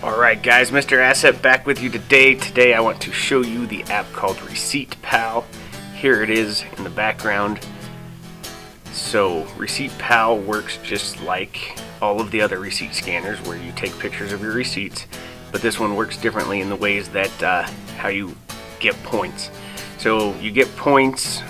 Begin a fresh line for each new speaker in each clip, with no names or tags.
Alright guys, Mr. Asset back with you today. Today I want to show you the app called Receipt Pal. Here it is in the background. So Receipt Pal works just like all of the other receipt scanners where you take pictures of your receipts, but this one works differently in the ways that how you get points. So you get points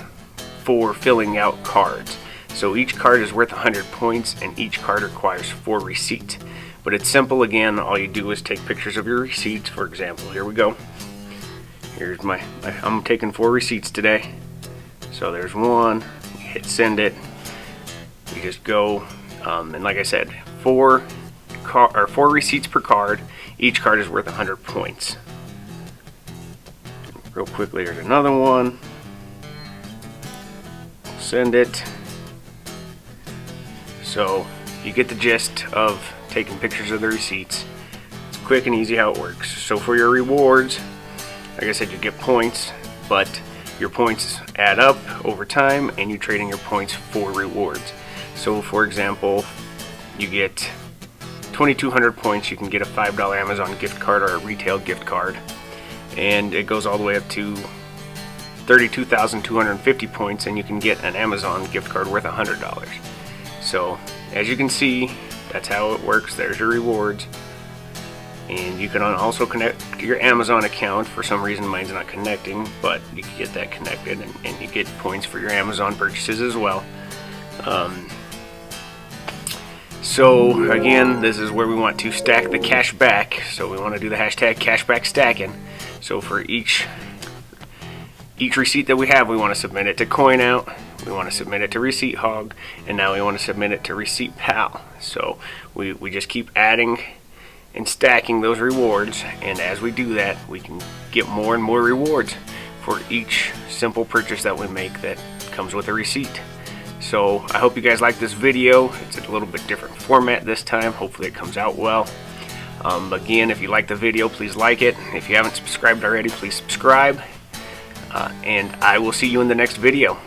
for filling out cards. So each card is worth 100 points and each card requires 4 receipts. But it's simple. Again, all you do is take pictures of your receipts. For example, here we go. Here's I'm taking 4 receipts today. So there's one. You hit send it. You just go, and like I said, 4 receipts per card. Each card is worth 100 points. Real quickly, here's another one. Send it. So you get the gist of taking pictures of the receipts. It's quick and easy how it works. So for your rewards, like I said, you get points, but your points add up over time and you trade in your points for rewards. So for example, you get 2,200 points, you can get a $5 Amazon gift card or a retail gift card, and it goes all the way up to 32,250 points and you can get an Amazon gift card worth $100. So as you can see, that's how it works. There's your rewards, and you can also connect to your Amazon account. For some reason mine's not connecting, but you can get that connected and you get points for your Amazon purchases as well. So again, this is where we want to stack the cash back. So we want to do the hashtag cashback stacking. So for each receipt that we have, we want to submit it to CoinOut, we want to submit it to Receipt Hog, and now we want to submit it to Receipt Pal. So we just keep adding and stacking those rewards, and as we do that, we can get more and more rewards for each simple purchase that we make that comes with a receipt. So I hope you guys like this video. It's a little bit different format this time. Hopefully it comes out well. Again, if you like the video, please like it. If you haven't subscribed already, please subscribe. And I will see you in the next video.